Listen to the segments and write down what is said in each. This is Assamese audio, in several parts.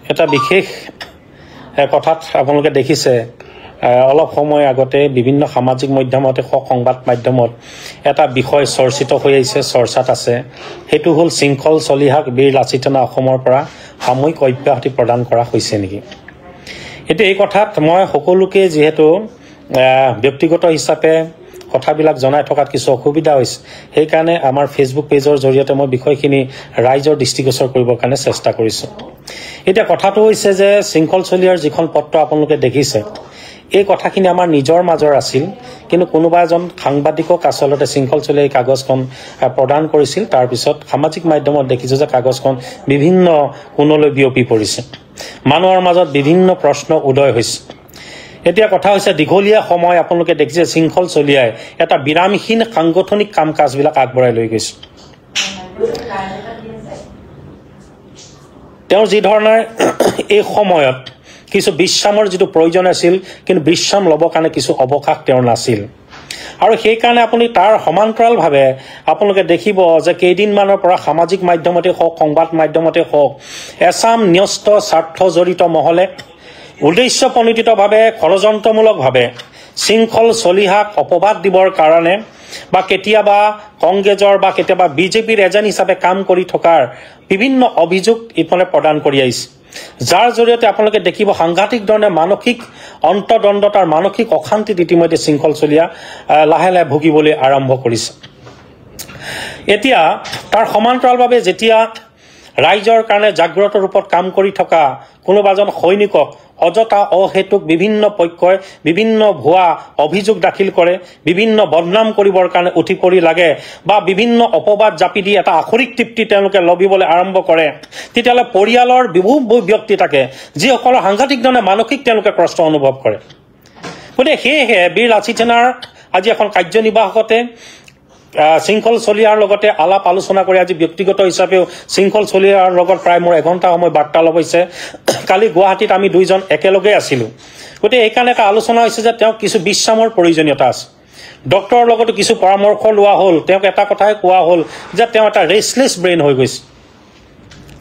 এটা বিশেষ কথাত আপোনালোকে দেখিছে অলপ সময় আগতে বিভিন্ন সামাজিক মাধ্যমতে সংবাদ মাধ্যমত এটা বিষয় চৰ্চিত হৈ আহিছে চৰ্চাত আছে হেতু হল শৃংখল চলিহাক বীৰ লাচিত সেনা অসমৰ পৰা সাময়িক অব্যাহতি প্ৰদান কৰা হৈছে নেকি এতে এই কথাত মই সকলোকে যেহেতু ব্যক্তিগত হিচাপে কথাবিলাক জনাই থকাত কিছু অসুবিধা হৈছে সেই কাৰণে আমাৰ ফেসবুক পেজৰ জৰিয়তে মই বিষয়খিনি ৰাইজৰ দৃষ্টিগোচৰ কৰিবৰ কাৰণে চেষ্টা কৰিছো এটা কথাটো হৈছে যে শৃংখল চলিয়াৰ যিখন পত্ৰ আপোনালোকে দেখিছে এই কথাখিনি আমাৰ নিজৰ মাজৰ আছিল কিন্তু কোনোবা এজন সাংবাদিকক আসলতে শৃংখল চলিয়াৰ কাগজখন প্ৰদান কৰিছিল তাৰ পিছত সামাজিক মাধ্যমত দেখিছো যে কাগজখন বিভিন্ন কোণলৈ বিয়পি পৰিছে মানুহৰ মাজত বিভিন্ন প্ৰশ্ন উদয় হৈছে এতিয়া কথা হৈছে দীঘলীয়া সময় আপোনালোকে দেখিছে শৃংখল চলিয়াই এটা বিৰামহীন সাংগঠনিক কাম কাজবিলাক আগবঢ়াই লৈ গৈছে তেওঁৰ যি ধৰণৰ এই সময়ত কিছু বিশ্ৰামৰ যিটো প্ৰয়োজন আছিল কিন্তু বিশ্ৰাম ল'বৰ কাৰণে কিছু অৱকাশ তেওঁৰ নাছিল আৰু সেই কাৰণে আপুনি তাৰ সমান্তৰালভাৱে আপোনালোকে দেখিব যে কেইদিনমানৰ পৰা সামাজিক মাধ্যমতে হওক সংবাদ মাধ্যমতে হওক এছাম ন্যস্ত স্বাৰ্থ জড়িত মহলে উদ্দেশ্য প্ৰণোদিতভাৱে ষড়যন্ত্ৰমূলকভাৱে শৃংখল চলিহাক অপবাদ দিবৰ কাৰণে বা কেতিয়াবা কংগ্ৰেছৰ বা কেতিয়াবা বিজেপিৰ এজেণ্ট হিচাপে কাম কৰি থকাৰ বিভিন্ন অভিযোগ ইফালে প্ৰদান কৰি আহিছে যাৰ জৰিয়তে আপোনালোকে দেখিব সাংঘাতিক ধৰণে মানসিক অন্তৰ্দ্বন্দ্বতাৰ মানসিক অশান্তিত ইতিমধ্যে শৃংখল চলিয়া লাহে লাহে ভুগিবলৈ আৰম্ভ কৰিছে এতিয়া তাৰ সমান্তৰালভাৱে যেতিয়া ৰাইজৰ কাৰণে জাগ্ৰত ৰূপত কাম কৰি থকা কোনোবাজন সৈনিকক অযথা অহেতুক বিভিন্ন পক্ষই বিভিন্ন ভুৱা অভিযোগ দাখিল কৰে বিভিন্ন বদনাম কৰিবৰ কাৰণে উঠি পৰি লাগে বা বিভিন্ন অপবাদ জাপি দি এটা আখৰিক তৃপ্তি তেওঁলোকে লবিবলৈ আৰম্ভ কৰে তেতিয়ালে পৰিয়ালৰ বহু ব্যক্তি থাকে যিসকলৰ সাংঘাতিক ধৰণে মানসিক তেওঁলোকে কষ্ট অনুভৱ কৰে গতিকে সেয়েহে বীৰ লাচিত সেনাৰ আজি এখন কাৰ্যনিৰ্বাহকতে শৃংখল চলিয়াৰ লগতে আলাপ আলোচনা কৰি আজি ব্যক্তিগত হিচাপেও শৃংখল চলিয়াৰ লগত প্ৰায় মোৰ এঘণ্টা সময় বাৰ্তালাপ হৈছে কালি গুৱাহাটীত আমি দুইজন একেলগে আছিলো গতিকে এইকাৰণে এটা আলোচনা হৈছে যে তেওঁ কিছু বিশ্ৰামৰ প্ৰয়োজনীয়তা আছে ডক্টৰৰ লগতো কিছু পৰামৰ্শ লোৱা হ'ল তেওঁক এটা কথাই কোৱা হ'ল যে তেওঁ এটা ৰেষ্টলেছ ব্ৰেইন হৈ গৈছে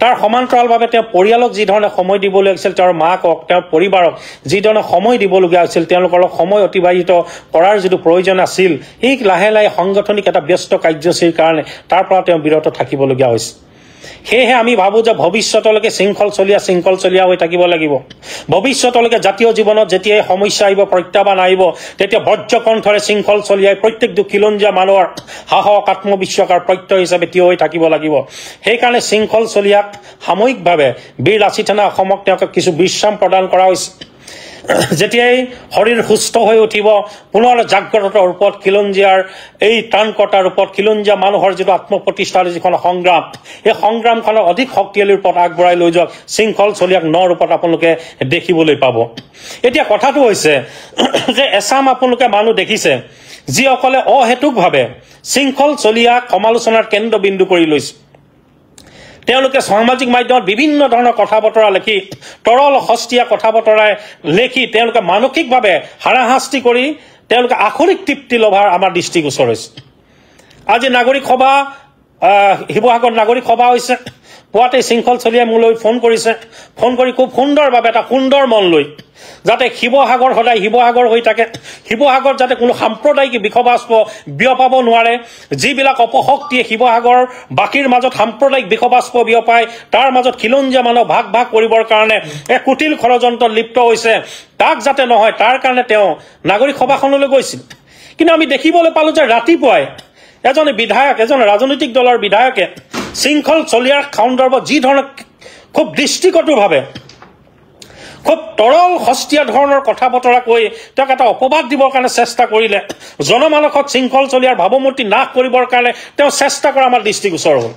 তাৰ সমান্তৰালভাৱে তেওঁ পৰিয়ালক যি ধৰণে সময় দিবলৈ আছিল তেওঁৰ মাকক তেওঁৰ পৰিবাৰক যি ধৰণে সময় দিবলগীয়া আছিল তেওঁলোকৰ সময় অতিবাহিত কৰাৰ যিটো প্ৰয়োজন আছিল এই লাহে লাহে সংগঠনিক এটা ব্যস্ত কাৰ্যসূচীৰ কাৰণে তাৰ পৰা তেওঁ বিৰত থাকিবলগীয়া হৈছে সেয়েহে আমি ভাবো যে ভৱিষ্যতলৈকে শৃংখল চলিয়া হৈ থাকিব লাগিব ভৱিষ্যতলৈকে জাতীয় জীৱনত যেতিয়া সমস্যা আহিব প্ৰত্যাহ্বান আহিব তেতিয়া বজ্ৰকণ্ঠৰে শৃংখল চলিয়াই প্ৰত্যেকটো খিলঞ্জীয়া মানুহৰ সাহস আত্মবিশ্বাসৰ প্ৰত্যয় হিচাপে থিয় হৈ থাকিব লাগিব সেইকাৰণে শৃংখল চলিয়াক সাময়িকভাৱে বীৰ লাচিত সেনা অসমক তেওঁক কিছু বিশ্ৰাম প্ৰদান কৰা হৈছে যেতিয়াই শৰীৰ সুস্থ হৈ উঠিব পুনৰ জাগ্ৰত ৰূপত খিলঞ্জীয়াৰ এই ত্ৰাণকৰ্তাৰ ৰূপত খিলঞ্জীয়া মানুহৰ যিটো আত্মপ্ৰতিষ্ঠাৰ যিখন সংগ্ৰাম এই সংগ্ৰামখনৰ অধিক শক্তিশালী ৰূপত আগবঢ়াই লৈ যোৱা শৃংখল চলিয়াক ন ৰূপত আপোনালোকে দেখিবলৈ পাব এতিয়া কথাটো হৈছে যে এছাম আপোনালোকে মানুহ দেখিছে যিসকলে অহেতুকভাৱে শৃংখল চলিয়াক সমালোচনাৰ কেন্দ্ৰবিন্দু কৰি লৈছে তেওঁলোকে সামাজিক মাধ্যমত বিভিন্ন ধৰণৰ কথা বতৰা লিখি তৰল হস্তীয়া কথা বতৰাই লিখি তেওঁলোকে মানসিকভাৱে হাৰাশাস্তি কৰি তেওঁলোকে আখৰিক তৃপ্তি লভাৰ আমাৰ দৃষ্টিগোচৰ হৈছে আজি নাগৰিক সভা শিৱসাগৰ নাগৰিক সভা হৈছে পুৱাতে শৃংখল চলিয়াই মোলৈ ফোন কৰিছে ফোন কৰি খুব সুন্দৰভাৱে এটা সুন্দৰ মন লৈ যাতে শিৱসাগৰ সদায় শিৱসাগৰ হৈ থাকে শিৱসাগৰ যাতে কোনো সাম্প্ৰদায়িক বিষবাস্প বিয়পাব নোৱাৰে যিবিলাক অপশক্তিয়ে শিৱসাগৰ বাকীৰ মাজত সাম্প্ৰদায়িক বিষবাস্প বিয়পাই তাৰ মাজত খিলঞ্জীয়া মানুহ ভাগ ভাগ কৰিবৰ কাৰণে এক কুটিল ষড়যন্ত্ৰত লিপ্ত হৈছে তাক যাতে নহয় তাৰ কাৰণে তেওঁ নাগৰিক সভাখনলৈ গৈছিল কিন্তু আমি দেখিবলৈ পালো যে ৰাতিপুৱাই এজন বিধায়ক এজন ৰাজনৈতিক দলৰ বিধায়কে শৃংখল চলিয়াৰ সন্দৰ্ভত যি ধৰণৰ খুব দৃষ্টিকটুভাৱে খুব তৰল হস্তীয়া ধৰণৰ কথা বতৰা কৈ তেওঁক এটা অপবাদ দিবৰ কাৰণে চেষ্টা কৰিলে জনমানসত শৃংখল চলিয়াৰ ভাৱমূৰ্তি নাশ কৰিবৰ কাৰণে তেওঁ চেষ্টা কৰা আমাৰ দৃষ্টিগোচৰ হ'ল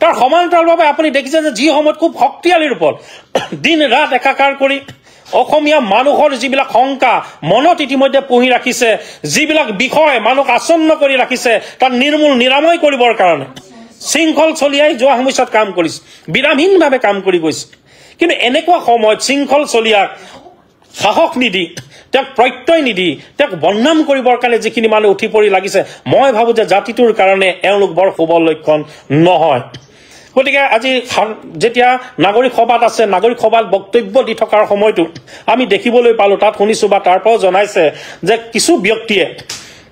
তাৰ সমান্তৰালভাৱে আপুনি দেখিছে যে যি সময়ত খুব শক্তিশালী ৰূপত দিন ৰাত একাকাৰ কৰি অসমীয়া মানুহৰ যিবিলাক শংকা মনত ইতিমধ্যে পুহি ৰাখিছে যিবিলাক বিষয় মানুহক আসন্ন কৰি ৰাখিছে তাৰ নিৰ্মূল নিৰাময় কৰিবৰ কাৰণে শৃংখল চলিয়াই যোৱা সময়ত কাম কৰিছে বিৰামহীনভাৱে কাম কৰি গৈছে কিন্তু এনেকুৱা সময়ত শৃংখল চলিয়াক সাহস নিদি তেওঁক প্ৰত্যয় নিদি তেওঁক বদনাম কৰিবৰ কাৰণে যিখিনি মানুহ উঠি পৰি লাগিছে মই ভাবো যে জাতিটোৰ কাৰণে এওঁলোক বৰ শুভ লক্ষণ নহয় গতিকে আজি যেতিয়া নাগৰিক সভাত আছে, নাগৰিক সভাত বক্তব্য দি থকাৰ সময়টো আমি দেখিবলৈ পালোঁ, তাত শুনিছোঁ বা তাৰ পৰাও জনাইছে যে কিছু ব্যক্তিয়ে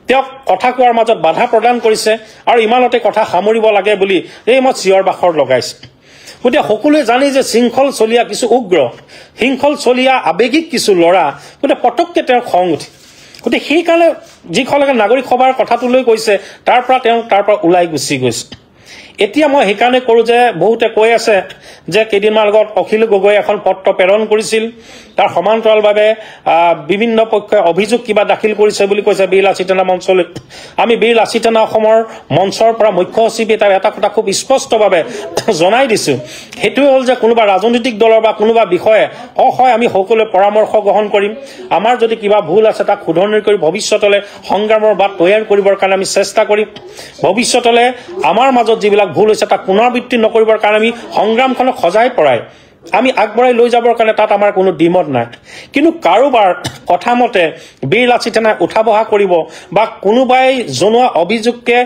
তেওঁক কথা কোৱাৰ মাজত বাধা প্ৰদান কৰিছে আৰু ইমানতে কথা সামৰিব লাগে বুলি এই মই চিঞৰ বাখৰ লগাইছোঁ। গতিকে সকলোৱে জানে যে শৃংখল চলীয়া কিছু উগ্ৰ, শৃংখল চলীয়া আৱেগিক কিছু ল'ৰা, গতিকে পটককৈ তেওঁৰ খং উঠে। গতিকে সেইকাৰণে যিসকলে নাগৰিক সভাৰ কথাটো লৈ কৈছে তাৰ পৰা ওলাই গুচি গৈছে। এতিয়া মই সেইকাৰণে কৰোঁ যে বহুতে কৈ আছে যে কেইদিনমান আগত অখিল গগৈ এখন পত্ৰ প্ৰেৰণ কৰিছিল, তাৰ সমান্তৰালভাৱে বিভিন্ন পক্ষই অভিযোগ কিবা দাখিল কৰিছে বুলি কৈছে বীৰ লাচিত সেনা মঞ্চলৈ। আমি বীৰ লাচিত সেনা অসমৰ মঞ্চৰ পৰা মুখ্য সচিবে তাৰ এটা কথা খুব স্পষ্টভাৱে জনাই দিছোঁ, সেইটোৱে হ'ল যে কোনোবা ৰাজনৈতিক দলৰ বা কোনোবা বিষয়ে হয় আমি সকলোৱে পৰামৰ্শ গ্ৰহণ কৰিম, আমাৰ যদি কিবা ভুল আছে তাক শুধৰণি কৰি ভৱিষ্যতলৈ সংগ্ৰামৰ বাট তৈয়াৰ কৰিবৰ কাৰণে আমি চেষ্টা কৰিম। ভৱিষ্যতলৈ আমাৰ মাজত যিবিলাক ভুল হৈছে তাক পুনৰাবৃত্তি নকৰিবৰ কাৰণে আমি সংগ্ৰামখনক সজাই পৰাই আমি আগবঢ়াই লৈ যাবৰ কাৰণে তাত আমাৰ কোনো দ্বিমত নাই। কিন্তু কাৰোবাৰ কথা মতে বীৰ লাচিত সেনাই উঠা বহা কৰিব বা কোনোবাই জনোৱা অভিযোগকে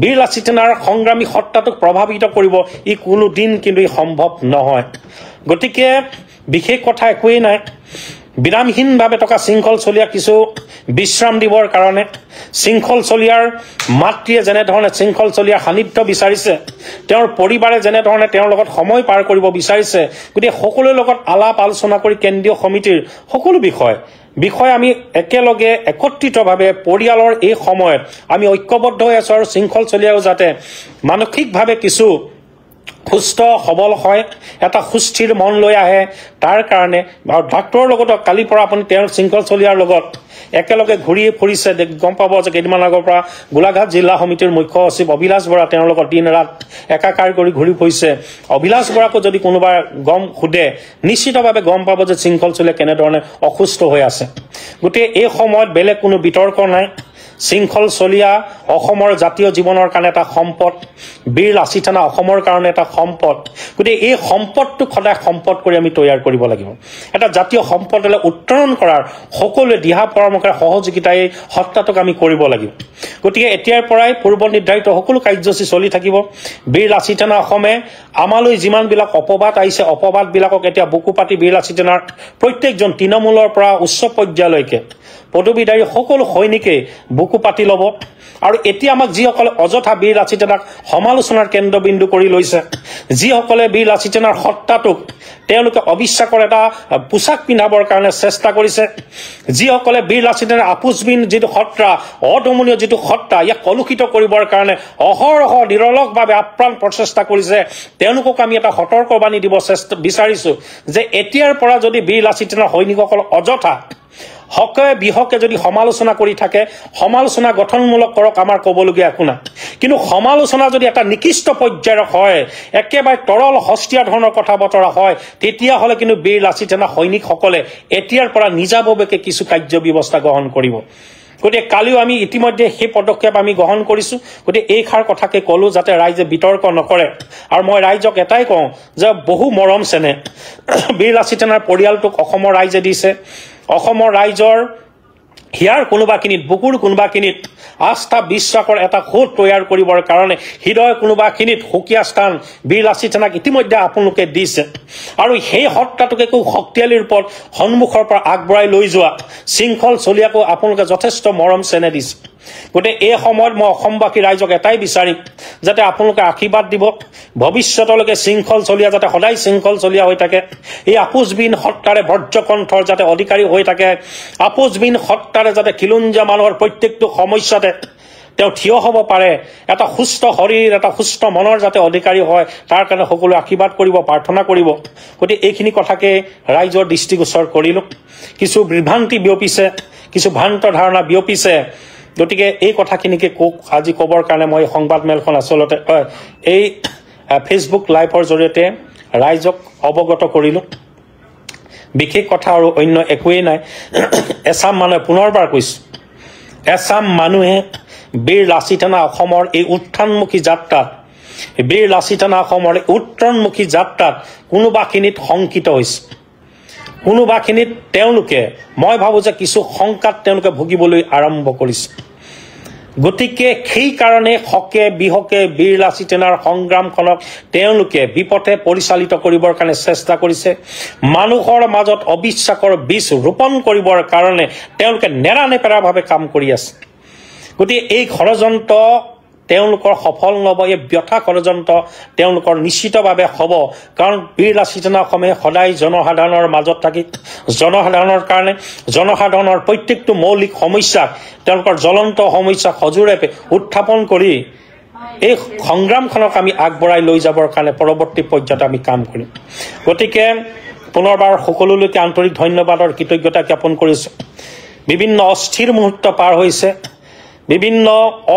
বীৰ লাচিত সেনাৰ সংগ্ৰামী সত্তাটোক প্ৰভাৱিত কৰিব, ই কোনো দিন কিন্তু সম্ভৱ নহয়। গতিকে বিশেষ কথা একোৱেই নাই। বিৰামহীনভাৱে থকা শৃংখল চলীয়া কিছু বিশ্ৰাম দিবৰ কাৰণে শৃংখল চলীয়াৰ মাতৃয়ে যেনেধৰণে শৃংখল চলীয়াৰ সান্নিধ্য বিচাৰিছে, তেওঁৰ পৰিবাৰে যেনেধৰণে তেওঁৰ লগত সময় পাৰ কৰিব বিচাৰিছে, গতিকে সকলোৰে লগত আলাপ আলোচনা কৰি কেন্দ্ৰীয় সমিতিৰ সকলো বিষয় আমি একেলগে একত্ৰিতভাৱে পৰিয়ালৰ এই সময়ত আমি ঐক্যবদ্ধ হৈ আছোঁ আৰু শৃংখল চলীয়াও যাতে মানসিকভাৱে কিছু সুস্থ সবল হয়, এটা সুস্থিৰ মন লৈ আহে, তাৰ কাৰণে আৰু ডাক্তৰৰ লগত কালিৰ পৰা আপুনি তেওঁৰ শৃংখল চলীয়াৰ লগত একেলগে ঘূৰি ফুৰিছে, গম পাব যে কেইদিনমান আগৰ পৰা গোলাঘাট জিলা সমিতিৰ মুখ্য সচিব অভিলাষ বৰা তেওঁৰ লগত দিন ৰাত একাকাৰ কৰি ঘূৰি ফুৰিছে। অভিলাষ বৰাকো যদি কোনোবাই সোধে নিশ্চিতভাৱে গম পাব যে শৃংখল চলীয়া কেনেধৰণে অসুস্থ হৈ আছে। গতিকে এই সময়ত বেলেগ কোনো বিতৰ্ক নাই। শৃংখল চলীয়া অসমৰ জাতীয় জীৱনৰ কাৰণে এটা সম্পদ, বীৰ লাচিত সেনা অসমৰ কাৰণে এটা সম্পদ। গতিকে এই সম্পদটোক সদায় সম্পদ কৰি আমি তৈয়াৰ কৰিব লাগিব। এটা জাতীয় সম্পদলৈ উত্তৰণ কৰাৰ সকলোৱে দিহা পৰামৰ্শৰ সহযোগিতা এই সত্তাটোক আমি কৰিব লাগিব। গতিকে এতিয়াৰ পৰাই পূৰ্ব নিৰ্ধাৰিত সকলো কাৰ্যসূচী চলি থাকিব। বীৰ লাচিত সেনা অসমে আমালৈ যিমানবিলাক অপবাদ আহিছে, অপবাদবিলাকক এতিয়া বুকু পাতি বীৰ লাচিত সেনাৰ প্ৰত্যেকজন তৃণমূলৰ পৰা উচ্চ পৰ্যায়লৈকে পদবীধাৰী সকলো সৈনিকে বুকু পাতি ল'ব। আৰু এতিয়া আমাক যিসকলে অযথা বীৰ লাচিত সেনাক সমালোচনাৰ কেন্দ্ৰবিন্দু কৰি লৈছে, যিসকলে বীৰ লাচিত সেনাৰ সত্তাটোক তেওঁলোকে অবিশ্বাসৰ এটা পোছাক পিন্ধাবৰ কাৰণে চেষ্টা কৰিছে, যিসকলে বীৰ লাচিত সেনাৰ আপোচবিন যিটো সত্তা, অদমনীয় যিটো সত্তা, ইয়াক কলুষিত কৰিবৰ কাৰণে অহৰহ নিৰলসভাৱে আপ্ৰাণ প্ৰচেষ্টা কৰিছে, তেওঁলোকক আমি এটা সতৰ্কবাণী দিব বিচাৰিছোঁ যে এতিয়াৰ পৰা যদি বীৰ লাচিত সেনাৰ সৈনিকসকল অযথা হকে বিহকে যদি সমালোচনা কৰি থাকে, সমালোচনা গঠনমূলক কৰক, আমাৰ ক'বলগীয়া একো নাই। কিন্তু সমালোচনা যদি এটা নিকৃষ্ট পৰ্যায়ৰ হয়, একেবাৰে তৰল সস্তীয়া ধৰণৰ কথা বতৰা হয়, তেতিয়াহ'লে কিন্তু বীৰ লাচিত সেনা সৈনিকসকলে এতিয়াৰ পৰা নিজাববীয়াকৈ কিছু কাৰ্য ব্যৱস্থা গ্ৰহণ কৰিব। গতিকে কালিও আমি ইতিমধ্যে সেই পদক্ষেপ আমি গ্ৰহণ কৰিছোঁ। গতিকে এইষাৰ কথাকে ক'লোঁ যাতে ৰাইজে বিতৰ্ক নকৰে। আৰু মই ৰাইজক এটাই কওঁ যে বহু মৰম চেনেহ বীৰ লাচিত সেনাৰ পৰিয়ালটোক অসমৰ ৰাইজে দিছে। অসমৰ ৰাইজৰ হিয়াৰ কোনোবাখিনিত, বুকুৰ কোনোবাখিনিত আস্থা বিশ্বাসৰ এটা সোঁত তৈয়াৰ কৰিবৰ কাৰণে হৃদয় কোনোবাখিনিত সুকীয়া স্থান বীৰ লাচিত সেনাক ইতিমধ্যে আপোনালোকে দিছে। আৰু সেই সত্তাটোকে একো শক্তিশালী ৰূপত সন্মুখৰ পৰা আগবঢ়াই লৈ যোৱা শৃংখল চলীয়াকো আপোনালোকে যথেষ্ট মৰম চেনেহ দিছে। গতিকে এই সময়ত মই অসমবাসী ৰাইজক এটাই বিচাৰিম যাতে আপোনালোকে আশীৰ্বাদ দিব, ভৱিষ্যতলৈকে শৃংখল চলীয়া যাতে সদায় শৃংখল চলীয়া হৈ থাকে, এই আপোচবিন সত্তাৰে বজ্ৰকণ্ঠৰ যাতে অধিকাৰী হৈ থাকে, আপোচবিন সত্তাৰে যাতে খিলঞ্জীয়া মানুহৰ প্ৰত্যেকটো সমস্যাতে তেওঁ থিয় হ'ব পাৰে, এটা সুস্থ শৰীৰ, এটা সুস্থ মনৰ যাতে অধিকাৰী হয়, তাৰ কাৰণে সকলোৱে আশীৰ্বাদ কৰিব, প্ৰাৰ্থনা কৰিব। গতিকে এইখিনি কথাকে ৰাইজৰ দৃষ্টিগোচৰ কৰিলোঁ। কিছু বিভ্ৰান্তি বিয়পিছে, কিছু ভ্ৰান্ত ধাৰণা বিয়পিছে। গতিকে এই কথাখিনিকে আজি ক'বৰ কাৰণে মই সংবাদমেলখন আচলতে এই ফেচবুক লাইভৰ জৰিয়তে ৰাইজক অৱগত কৰিলোঁ। বিশেষ কথা আৰু অন্য একোৱেই নাই। এচাম মানুহে, পুনৰবাৰ কৈছোঁ, এচাম মানুহে বীৰ লাচিত সেনা অসমৰ এই উত্থানমুখী যাত্ৰাত, বীৰ লাচিত সেনা অসমৰ এই উত্তৰণমুখী যাত্ৰাত কোনোবাখিনিত শংকিত হৈছে, কোনোবাখিনিত তেওঁলোকে, মই ভাবোঁ যে কিছু শংকাত তেওঁলোকে ভুগিবলৈ আৰম্ভ কৰিছে। গতিকে সেইকাৰণে হকে বিহকে বীৰ লাচিত সেনাৰ সংগ্ৰামখনক তেওঁলোকে বিপথে পৰিচালিত কৰিবৰ কাৰণে চেষ্টা কৰিছে মানুহৰ মাজত অবিশ্বাসৰ বীজ ৰোপণ কৰিবৰ কাৰণে তেওঁলোকে নেৰানেপেৰাভাৱে কাম কৰি আছে গতিকে এই ষড়যন্ত্ৰ তেওঁলোকৰ সফল নহ'ব এই ব্যথা ষড়যন্ত্ৰ তেওঁলোকৰ নিশ্চিতভাৱে হ'ব কাৰণ বীৰ লাচিত সেনা অসমে সদায় জনসাধাৰণৰ মাজত থাকি জনসাধাৰণৰ কাৰণে জনসাধাৰণৰ প্ৰত্যেকটো মৌলিক সমস্যাক তেওঁলোকৰ জ্বলন্ত সমস্যাক সজোৰে উত্থাপন কৰি এই সংগ্ৰামখনক আমি আগবঢ়াই লৈ যাবৰ কাৰণে পৰৱৰ্তী পৰ্যায়ত আমি কাম কৰিম গতিকে পুনৰবাৰ সকলোলৈকে আন্তৰিক ধন্যবাদৰ কৃতজ্ঞতা জ্ঞাপন কৰিছোঁ বিভিন্ন অস্থিৰ মুহূৰ্ত পাৰ হৈছে বিভিন্ন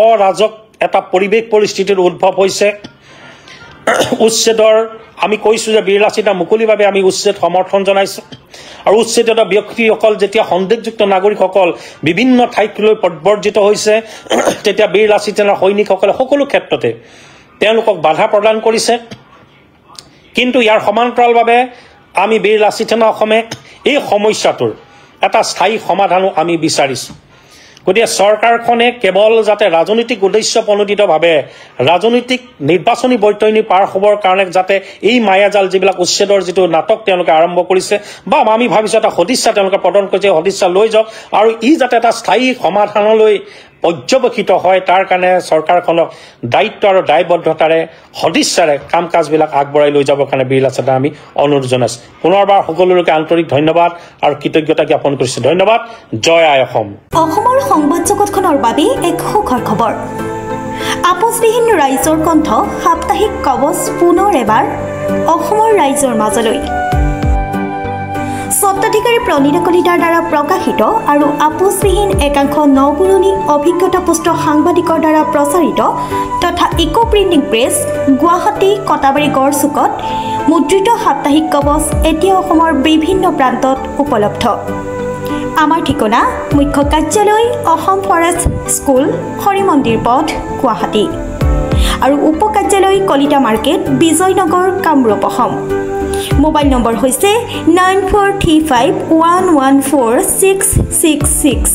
অৰাজক এটা পৰিৱেশ পৰিস্থিতিৰ উদ্ভৱ হৈছে উচ্ছেদৰ আমি কৈছোঁ যে বীৰ লাচিত মুকলিভাৱে আমি উচ্ছেদ সমৰ্থন জনাইছোঁ আৰু উচ্ছেদিত ব্যক্তিসকল যেতিয়া সন্দেহযুক্ত নাগৰিকসকল বিভিন্ন ঠাইলৈ প্ৰব্ৰজিত হৈছে তেতিয়া বীৰ লাচিত সেনাৰ সৈনিকসকলে সকলো ক্ষেত্ৰতে তেওঁলোকক বাধা প্ৰদান কৰিছে কিন্তু ইয়াৰ সমান্তৰালভাৱে আমি বীৰ লাচিত সেনা অসমে এই সমস্যাটোৰ এটা স্থায়ী সমাধানো আমি বিচাৰিছোঁ গতিকে চৰকাৰখনে কেৱল যাতে ৰাজনৈতিক উদ্দেশ্য প্ৰণোদিতভাৱে ৰাজনৈতিক নিৰ্বাচনী বৈতৰণি পাৰ হ'বৰ কাৰণে যাতে এই মায়াজাল যিবিলাক উচ্ছেদৰ যিটো নাটক তেওঁলোকে আৰম্ভ কৰিছে বা আমি ভাবিছোঁ এটা সদিচ্ছা তেওঁলোকে প্ৰদান কৰিছে সদিচ্ছা লৈ যাওক আৰু ই যাতে এটা স্থায়ী সমাধানলৈ পৰ্যবেক্ষিত হয় তাৰ কাৰণে চৰকাৰখনক দায়িত্ব আৰু দায়বদ্ধতাৰে সদিচ্ছাৰে কাম কাজবিলাক আগবঢ়াই লৈ যাবৰ কাৰণে বীৰ লাচিত আমি অনুৰোধ জনাইছোঁ পুনৰবাৰ সকলোলৈকে আন্তৰিক ধন্যবাদ আৰু কৃতজ্ঞতা জ্ঞাপন কৰিছোঁ ধন্যবাদ জয় আই অসম অসমৰ সংবাদ জগতখনৰ বাবে এক সুখৰ খবৰ আপোচবিহীন ৰাইজৰ কণ্ঠ সাপ্তাহিক কবচ পুনৰ এবাৰ অসমৰ ৰাইজৰ মাজলৈ স্বত্বাধিকাৰী প্ৰণীতা কলিতাৰ দ্বাৰা প্ৰকাশিত আৰু আপোচবিহীন একাংশ নপুৰণি অভিজ্ঞতাপুষ্ট সাংবাদিকৰ দ্বাৰা প্ৰচাৰিত তথা eco printing press Guwahati Katabari গড়চুকত মুদ্ৰিত সাপ্তাহিক কবচ এতিয়া অসমৰ বিভিন্ন প্ৰান্তত উপলব্ধ আমাৰ ঠিকনা মুখ্য কাৰ্যালয় অসম ফৰেষ্ট স্কুল হৰিমন্দিৰ পথ গুৱাহাটী আৰু উপ কাৰ্যালয় Kalita market Bijoynagar Kamrup Assam mobile number হৈছে 9435114666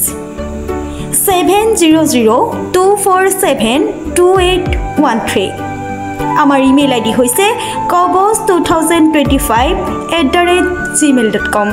7002472813 আমাৰ ইমেইল আইডি হৈছে kobos2025@gmail.com